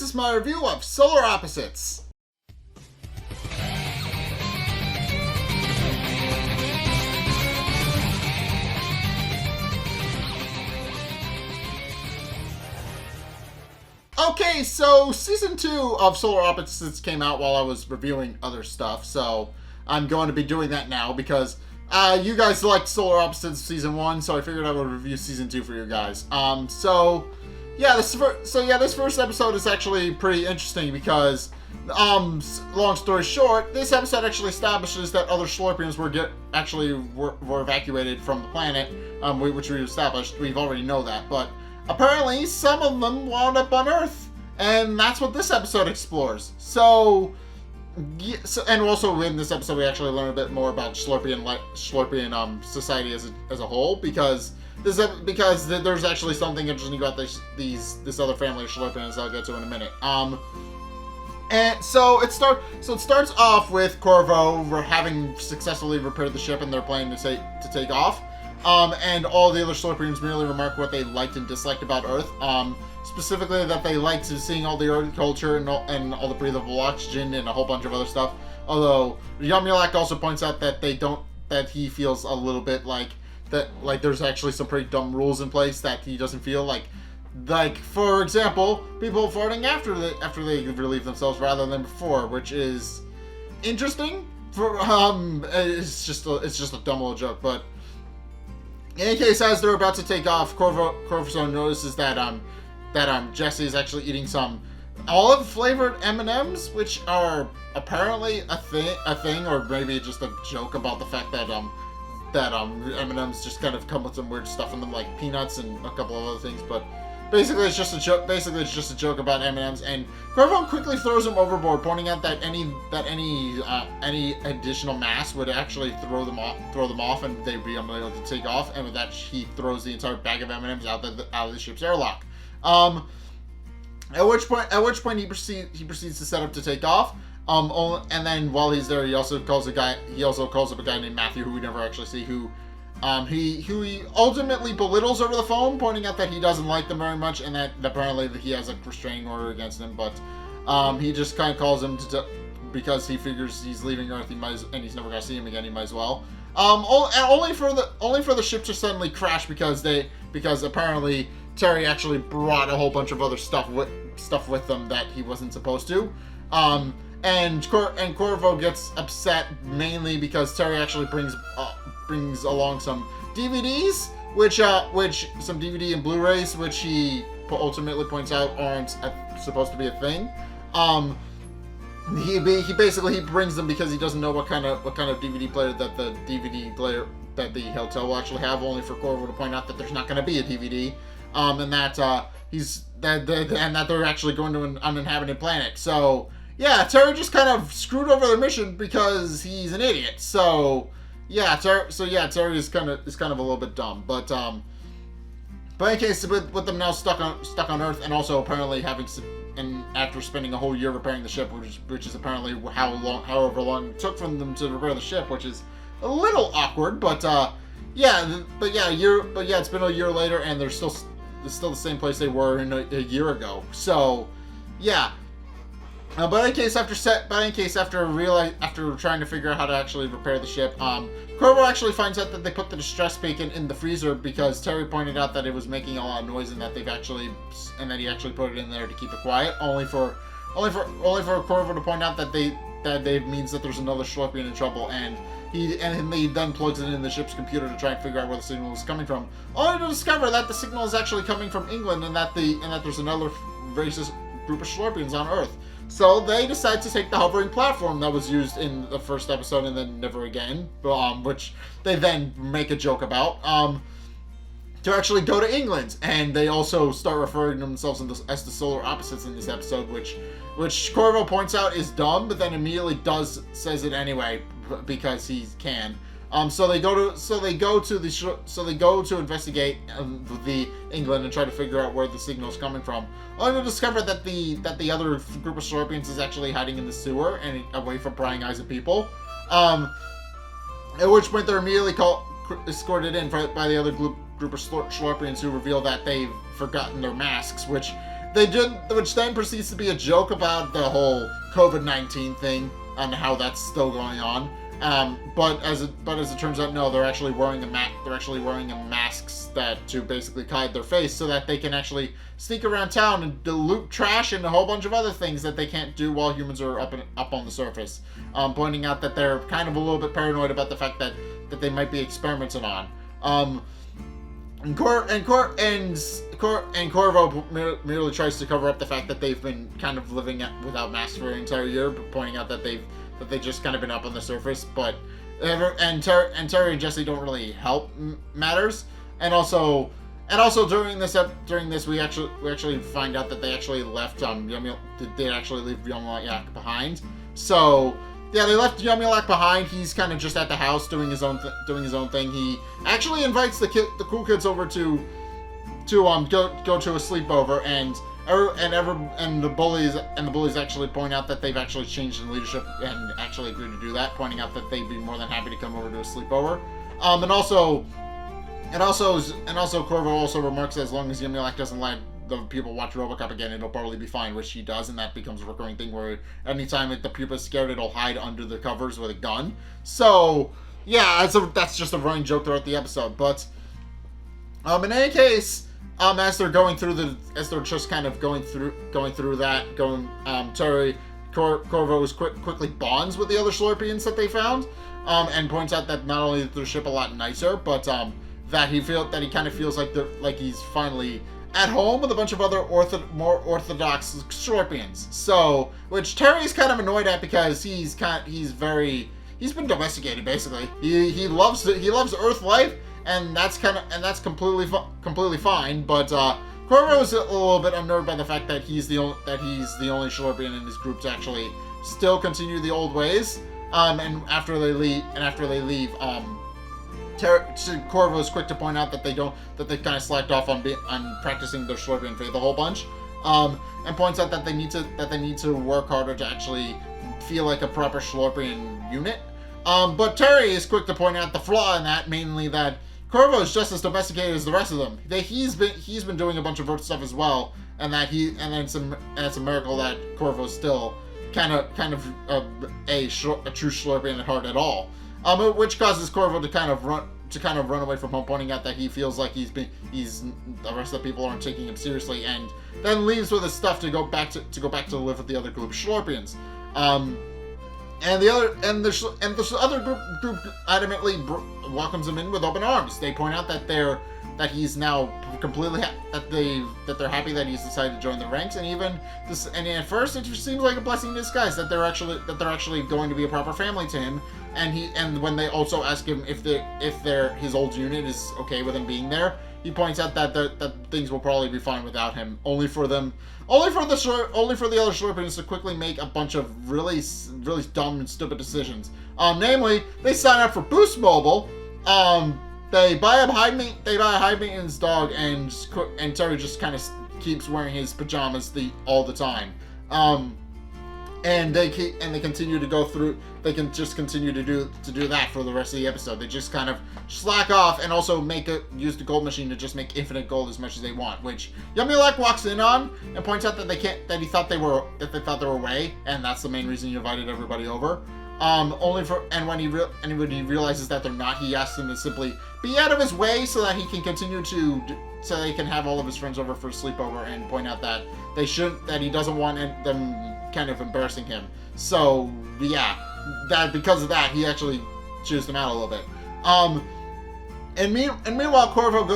this is my review of Solar Opposites. Okay, so Season 2 of Solar Opposites came out while I was reviewing other stuff, so I'm going to be doing that now because you guys liked Solar Opposites Season 1, so I figured I would review Season 2 for you guys. This first episode is actually pretty interesting because, long story short, this episode actually establishes that other Shlorpians were evacuated from the planet, which we established. We've already know that, but apparently some of them wound up on Earth, and that's what this episode explores. So, and also in this episode we actually learn a bit more about Shlorpian society as a whole, because there's actually something interesting about this other family of Shlorpians I'll get to in a minute. And so it starts off with Korvo having successfully repaired the ship, and they're planning to take off. And all the other Shlorpians merely remark what they liked and disliked about Earth. Specifically that they liked seeing all the Earth culture and all the breathable oxygen and a whole bunch of other stuff. Although Yumyulack also points out that he feels a little bit like there's actually some pretty dumb rules in place that he doesn't feel like for example, people farting after they relieve themselves rather than before, which is interesting. It's just a dumb little joke, but in any case, as they're about to take off, Korvo notices that Jesse is actually eating some olive-flavored M&Ms, which are apparently a thing, or maybe just a joke about the fact that M&Ms just kind of come with some weird stuff in them, like peanuts and a couple of other things. But basically, it's just a joke. Basically, it's just a joke about M&Ms, and Korvo quickly throws them overboard, pointing out that any additional mass would actually throw them off, and they'd be unable to take off. And with that, he throws the entire bag of M&Ms out of the ship's airlock. At which point he proceeds to set up to take off. And then while he's there, he also calls up a guy named Matthew, who we never actually see, who he ultimately belittles over the phone, pointing out that he doesn't like them very much, and that apparently he has a restraining order against him. But he just kind of calls him because he figures he's leaving Earth, and he's never gonna see him again. He might as well. Only for the ship to suddenly crash because apparently Terry actually brought a whole bunch of other stuff with them that he wasn't supposed to. And Korvo gets upset mainly because Terry actually brings along some DVDs, which some DVD and Blu-rays, which he ultimately points out aren't supposed to be a thing. He basically brings them because he doesn't know what kind of DVD player that the hotel will actually have, only for Korvo to point out that there's not going to be a DVD, and that that they're actually going to an uninhabited planet. So yeah, Terry just kind of screwed over their mission because he's an idiot. So yeah, Terry is kind of a little bit dumb, but in any case, with them now stuck on Earth, and also apparently after spending a whole year repairing the ship, which is apparently however long it took for them to repair the ship, which is a little awkward, but it's been a year later, and they're still the same place they were a year ago. So yeah. But in any case, after trying to figure out how to actually repair the ship, Korvo actually finds out that they put the distress beacon in the freezer because Terry pointed out that it was making a lot of noise, and that he actually put it in there to keep it quiet. Only for Korvo to point out that they means that there's another Shlorpian in trouble, and he then plugs it in the ship's computer to try and figure out where the signal is coming from, only to discover that the signal is actually coming from England, and that there's another racist group of Shlorpians on Earth. So they decide to take the hovering platform that was used in the first episode and then never again, which they then make a joke about, to actually go to England. And they also start referring to themselves as the Solar Opposites in this episode, which Korvo points out is dumb, but then immediately says it anyway because he can. So they go to investigate the England and try to figure out where the signal is coming from. Only to discover that the other group of Shlorpians is actually hiding in the sewer and away from prying eyes of people. At which point they're immediately escorted in by the other group of Shlorpians, who reveal that they've forgotten their masks, which which then proceeds to be a joke about the whole COVID-19 thing and how that's still going on. But as it turns out, no, they're actually wearing masks that to basically hide their face so that they can actually sneak around town and loot trash and a whole bunch of other things that they can't do while humans are up on the surface. Pointing out that they're kind of a little bit paranoid about the fact that they might be experimented on. And Korvo merely tries to cover up the fact that they've been kind of living without masks for an entire year, but pointing out that they've just kind of been up on the surface. But Terry and Jesse don't really help matters. And also during this we actually find out that they actually left they actually leave Yumyulack behind. So yeah, they left Yumyulack behind. He's kind of just at the house doing his own thing. He actually invites the cool kids over to go to a sleepover, and the bullies actually point out that they've actually changed in leadership and actually agreed to do that, pointing out that they'd be more than happy to come over to a sleepover. And also Korvo also remarks that as long as Yumyulack doesn't let the people watch RoboCop again, it'll probably be fine, which he does, and that becomes a recurring thing where anytime the pupa's scared, it'll hide under the covers with a gun. So yeah, that's just a running joke throughout the episode. But in any case, as they're just kind of going through that, Terry Korvo quickly bonds with the other Shlorpians that they found, and points out that not only is their ship a lot nicer, but that he kind of feels like he's finally at home with a bunch of other more orthodox Shlorpians. So, which Terry's kind of annoyed at because he's been domesticated basically. He loves Earth life, and that's completely fine. But Korvo's a little bit unnerved by the fact that he's the only Shlorpian in his group to actually still continue the old ways. And after they leave, Korvo is quick to point out that they kind of slacked off on practicing their Shlorpian faith a whole bunch, and points out that they need to work harder to actually feel like a proper Shlorpian unit. But Terry is quick to point out the flaw in that, mainly that Korvo is just as domesticated as the rest of them. He's been doing a bunch of Earth stuff as well, and it's a miracle that Korvo's still kind of a true Shlorpian at heart at all. Which causes Korvo to kind of run away from home, pointing out that he feels like the rest of the people aren't taking him seriously, and then leaves with his stuff to go back to live with the other group of Shlorpians. And the other group adamantly welcomes him in with open arms. They point out that he's now completely that they're happy that he's decided to join the ranks, and at first it just seems like a blessing in disguise that they're actually going to be a proper family to him. And when they also ask him if his old unit is okay with him being there, he points out that things will probably be fine without him. Only for the other Shlorpians to quickly make a bunch of really dumb and stupid decisions. Namely, they sign up for Boost Mobile. They buy a high maintenance dog, and Terry just kind of keeps wearing his pajamas all the time. And they continue to go through. They can just continue to do that for the rest of the episode. They just kind of slack off and also use the gold machine to just make infinite gold as much as they want. Which Yumyulack walks in on and points out that they thought they were away, and that's the main reason he invited everybody over. When he realizes that they're not, he asks him to simply be out of his way so that he can so they can have all of his friends over for a sleepover, and point out that he doesn't want them kind of embarrassing him. So yeah, that because of that, he actually chews them out a little bit. And meanwhile, Korvo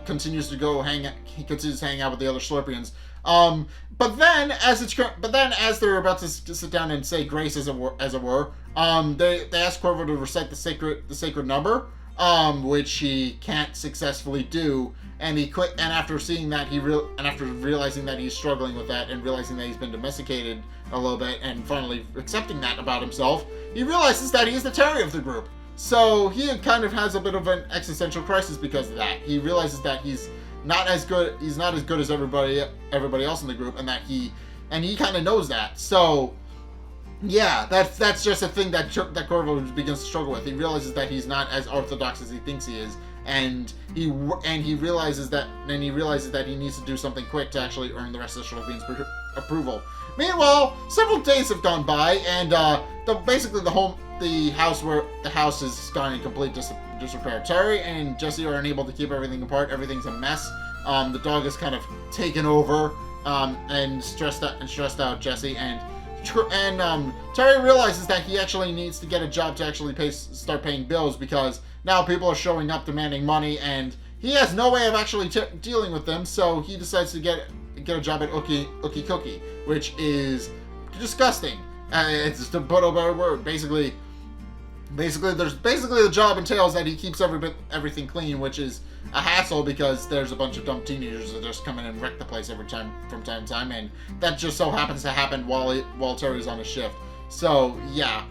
continues to hang out with the other Shlorpians. But then as they're about to sit down and say grace, as it were, they ask Korvo to recite the sacred number, which he can't successfully do. And after seeing that, after realizing that he's struggling with that, and realizing that he's been domesticated a little bit, and finally accepting that about himself, he realizes that he's the Terry of the group. So he kind of has a bit of an existential crisis because of that. He realizes that he's not as good as everybody else in the group, and he kind of knows that. So yeah, that's just a thing that Korvo begins to struggle with. He realizes that he's not as orthodox as he thinks he is, and he realizes that he needs to do something quick to actually earn the rest of the Shlorpians' approval. Meanwhile, several days have gone by, and basically the house is gone in complete disrepair. Terry and Jesse are unable to keep everything apart. Everything's a mess. The dog is kind of taken over and stressed out Jesse, and Terry realizes that he actually needs to get a job to actually start paying bills, because now people are showing up demanding money, and he has no way of actually dealing with them. So he decides to get a job at Ookie Cookie, which is disgusting. It's just a put a better word. Basically, the job entails that he keeps everything clean, which is a hassle because there's a bunch of dumb teenagers that just come in and wreck the place from time to time, and that just so happens to happen while Terry's on a shift. So yeah.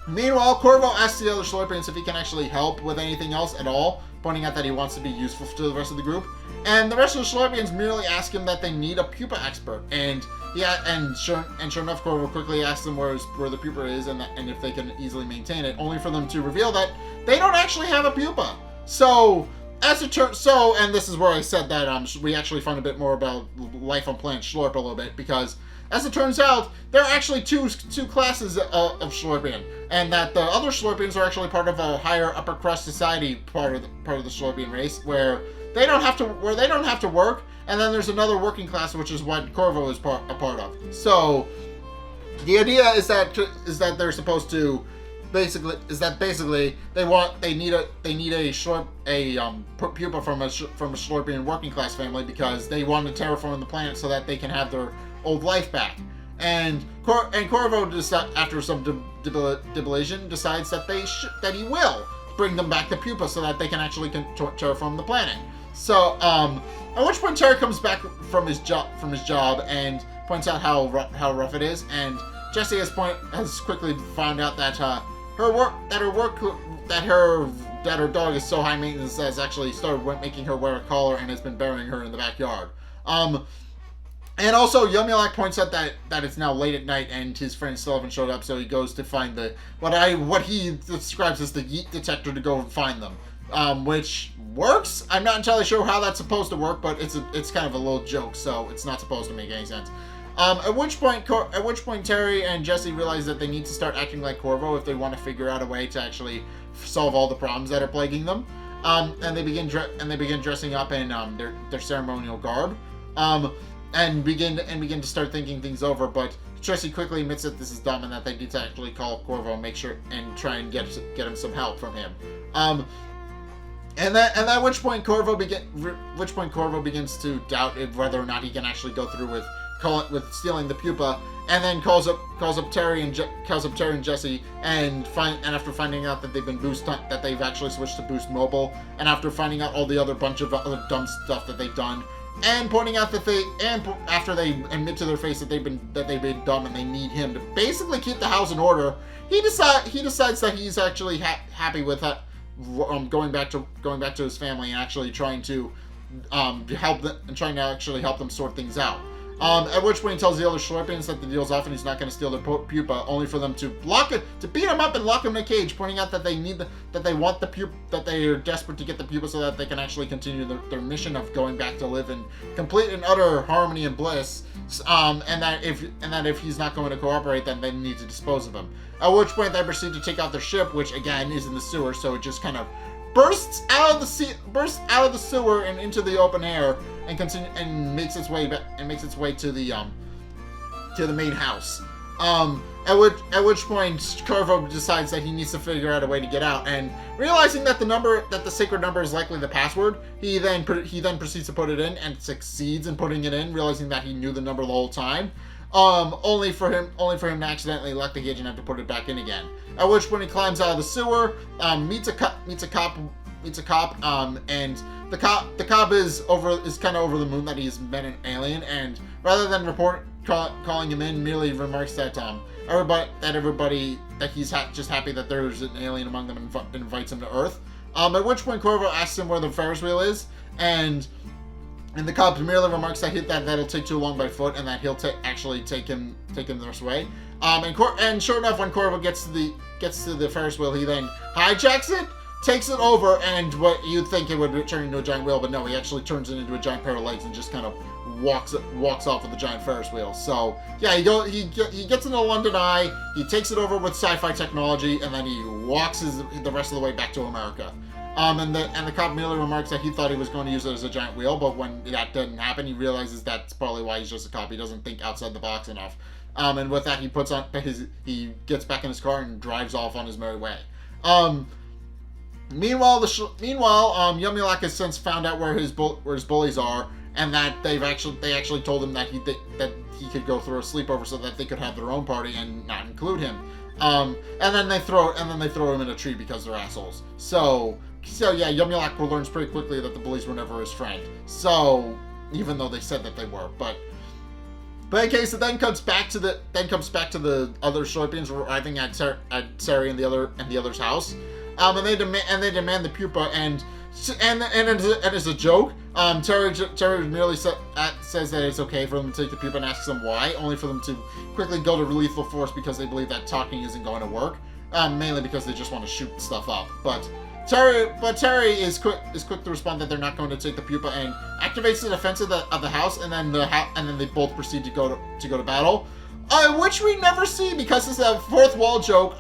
Meanwhile, Korvo asks the other Shlorpians if he can actually help with anything else at all, pointing out that he wants to be useful to the rest of the group. And the rest of the Shlorpians merely ask him that they need a pupa expert, and sure enough, Korvo quickly asks them where the pupa is and if they can easily maintain it, only for them to reveal that they don't actually have a pupa. So, and this is where I said that we actually find a bit more about life on planet Shlorp a little bit, because as it turns out, there are actually two classes of Shlorpian, and that the other Shlorpians are actually part of a higher upper crust society part of the Shlorpian race, where they don't have to work, and then there's another working class, which is what Korvo is a part of. So the idea is that they're supposed to basically they need a pupa from a Shlorpian working class family, because they want to terraform the planet so that they can have their old life back. And Korvo, after some deliberation, decides that he will bring them back the pupa so that they can actually terraform the planet. So, at which point Terry comes back from his job and points out how rough it is, and Jessie has quickly found out that her dog is so high maintenance that has actually started making her wear a collar and has been burying her in the backyard. And also, Yumyulack points out that it's now late at night and his friend still haven't showed up, so he goes to find what he describes as the yeet detector to go and find them, which works. I'm not entirely sure how that's supposed to work, but it's kind of a little joke, so it's not supposed to make any sense. At which point Terry and Jesse realize that they need to start acting like Korvo if they want to figure out a way to actually solve all the problems that are plaguing them. And they begin dressing up in their ceremonial garb. And begin to start thinking things over, but Jesse quickly admits that this is dumb and that they need to actually call up Korvo and make sure and try and get him some help from him. And at which point Korvo begins to doubt whether or not he can actually go through with stealing the pupa, and then calls up Terry and Jesse, and after finding out that they've actually switched to Boost Mobile, and after finding out all the other bunch of other dumb stuff that they've done, and pointing out that after they admit to their face that they've been dumb and they need him to basically keep the house in order, he decides that he's actually happy with going back to his family and actually trying to help them sort things out. At which point he tells the other Shlorpians that the deal's off and he's not going to steal their pupa, only for them to beat him up and lock him in a cage, pointing out that they are desperate to get the pupa so that they can actually continue their mission of going back to live in complete and utter harmony and bliss. And that if he's not going to cooperate, then they need to dispose of him. At which point they proceed to take out their ship, which again is in the sewer, so it just kind of bursts out of the sewer and into the open air, and makes its way to the main house. At which point Korvo decides that he needs to figure out a way to get out, and realizing that the sacred number is likely the password, he then proceeds to put it in and succeeds in putting it in, realizing that he knew the number the whole time. Only for him to accidentally lock the cage and have to put it back in again. At which point he climbs out of the sewer, meets a cop, and the cop is kind of over the moon that he's met an alien, and rather than calling him in, merely remarks that he's just happy that there's an alien among them and invites him to Earth. At which point Korvo asks him where the Ferris wheel is, and the cop merely remarks that that'll take too long by foot, and that he'll actually take him the rest of the way. And sure enough, when Korvo gets to the Ferris wheel, he then hijacks it takes it over, and what you'd think it would turn into a giant wheel, but no, he actually turns it into a giant pair of legs and just kind of walks off with a giant Ferris wheel. So yeah, he gets into London Eye, he takes it over with sci-fi technology, and then he walks the rest of the way back to America. And the cop merely remarks that he thought he was going to use it as a giant wheel, but when that didn't happen, he realizes that's probably why he's just a cop. He doesn't think outside the box enough. And with that, he gets back in his car and drives off on his merry way. Meanwhile, Yumyulack has since found out where his bullies are, and that they actually told him that he could go through a sleepover so that they could have their own party and not include him. And then they throw him in a tree because they're assholes. So yeah, Yumyulack learns pretty quickly that the bullies were never his friend. So even though they said that they were, but in case it then comes back to the other Shlorpians arriving at Sari and the other's house, and they demand the pupa, and as a joke, Terry merely says that it's okay for them to take the pupa and asks them why, only for them to quickly go to lethal force because they believe that talking isn't going to work, mainly because they just want to shoot stuff up. But Terry is quick to respond that they're not going to take the pupa and activates the defense of the house, and then they both proceed to go to battle. Which we never see because it's a fourth wall joke.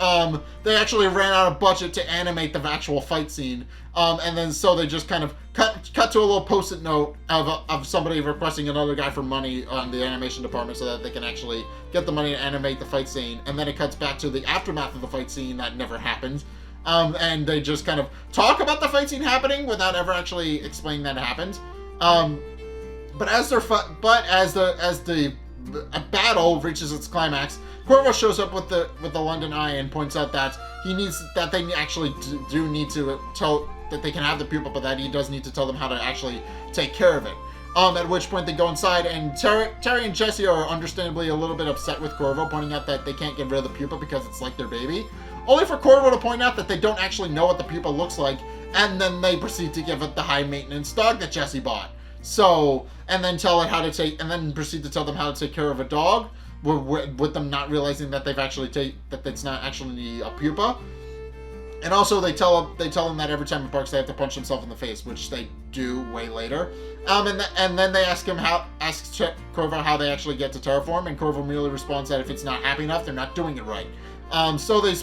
They actually ran out of budget to animate the actual fight scene, and then so they just kind of cut to a little post-it note of somebody requesting another guy for money on the animation department so that they can actually get the money to animate the fight scene, and then it cuts back to the aftermath of the fight scene that never happened. And they just kind of talk about the fight scene happening without ever actually explaining that it happened. But as the battle reaches its climax, Korvo shows up with the London Eye and points out that they actually do need to tell that they can have the pupa, but that he does need to tell them how to actually take care of it. At which point they go inside, and Terry and Jesse are understandably a little bit upset with Korvo, pointing out that they can't get rid of the pupa because it's like their baby. Only for Korvo to point out that they don't actually know what the pupa looks like, and then they proceed to give it the high-maintenance dog that Jesse bought. So, and then proceed to tell them how to take care of a dog, with them not realizing that that it's not actually a pupa. And also they tell him that every time it barks they have to punch himself in the face, which they do way later. And then they ask Korvo how they actually get to terraform, and Korvo merely responds that if it's not happy enough, they're not doing it right. So they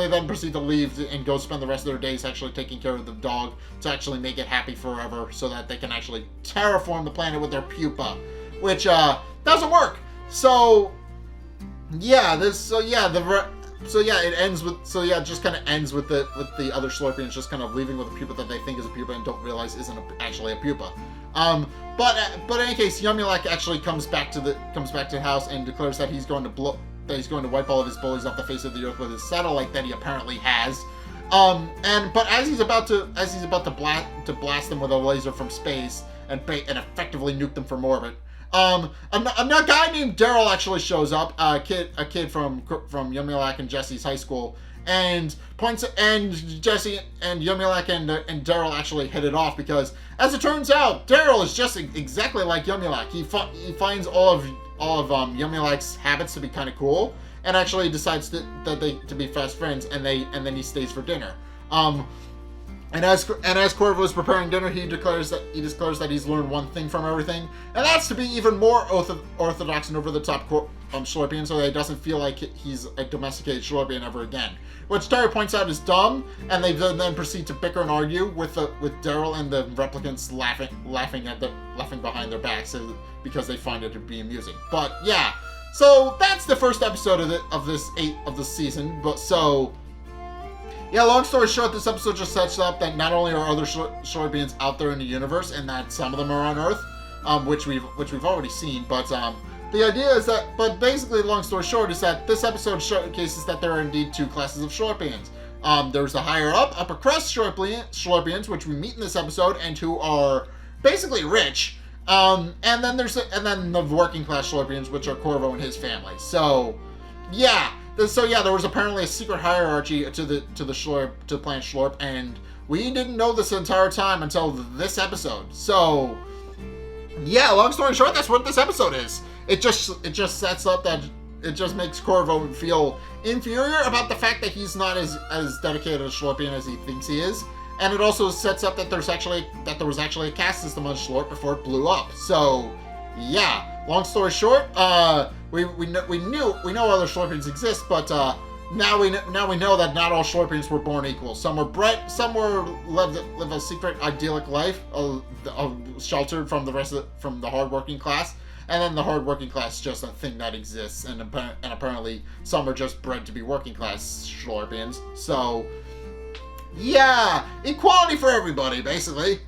then proceed to leave and go spend the rest of their days actually taking care of the dog to actually make it happy forever, so that they can actually terraform the planet with their pupa, which doesn't work. So yeah, it ends with just kind of ends with the other Shlorpians just kind of leaving with a pupa that they think is a pupa and don't realize isn't actually a pupa. But in any case, Yumyulack actually comes back to the house and declares that he's going to wipe all of his bullies off the face of the earth with his satellite that he apparently has. But as he's about to blast them with a laser from space and effectively nuke them from orbit, a guy named Daryl actually shows up, a kid from Yumyulack and Jesse's high school, and Jesse and Yumyulack and Daryl actually hit it off because, as it turns out, Daryl is just exactly like Yumyulack. He finds all of Yumyulack's habits to be kind of cool, and actually decides to be fast friends, and then he stays for dinner. And as Korvo is preparing dinner, he declares that he's learned one thing from everything, and that's to be even more orthodox and over the top Shlorpian, so that he doesn't feel like he's a domesticated Shlorpian ever again. Which Terry points out is dumb, and they then proceed to bicker and argue with Daryl and the replicants laughing behind their backs because they find it to be amusing. But yeah, so that's the first episode of this season. But so. Yeah, long story short, this episode just sets up that not only are other Shlorpians out there in the universe, and that some of them are on Earth, which we've already seen, but the idea is that, but basically, long story short, is that this episode showcases that there are indeed two classes of Shlorpians. There's the higher up, upper crust Shlorpians, which we meet in this episode, and who are basically rich. And then the working class Shlorpians, which are Korvo and his family. So, yeah. There was apparently a secret hierarchy to the planet Shlorp, and we didn't know this entire time until this episode. So, yeah, long story short, that's what this episode is. It just sets up that it just makes Korvo feel inferior about the fact that he's not as dedicated a Shlorpian as he thinks he is. And it also sets up that there was actually a caste system on Shlorp before it blew up. So, yeah. Long story short, we know other Shlorpians exist, but now we know that not all Shlorpians were born equal. Some were bred, some live a secret idyllic life, sheltered from from the hardworking class, and then the hardworking class is just a thing that exists, and apparently some are just bred to be working class Shlorpians. So. Yeah, equality for everybody, basically.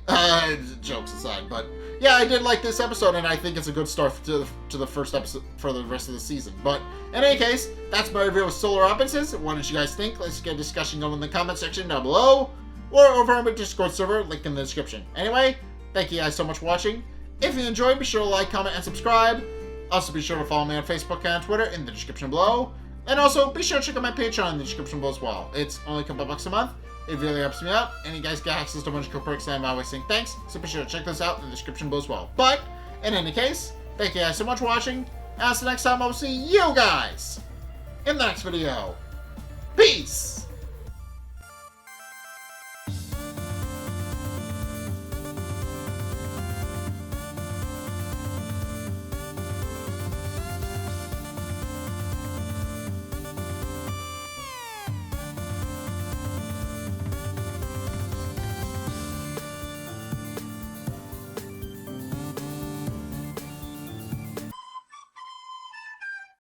Jokes aside, but yeah, I did like this episode, and I think it's a good start to the first episode for the rest of the season. But in any case, that's my review of Solar Opposites. What did you guys think? Let's get a discussion going in the comment section down below, or over on my Discord server, link in the description. Anyway, thank you guys so much for watching. If you enjoyed, be sure to like, comment, and subscribe. Also, be sure to follow me on Facebook and Twitter in the description below. And also, be sure to check out my Patreon in the description below as well. It's only a couple bucks a month. It really helps me out, and you guys get access to a bunch of cool perks, and I'm always saying thanks, so be sure to check those out in the description below as well. But, in any case, thank you guys so much for watching, and until next time, I will see you guys in the next video. Peace!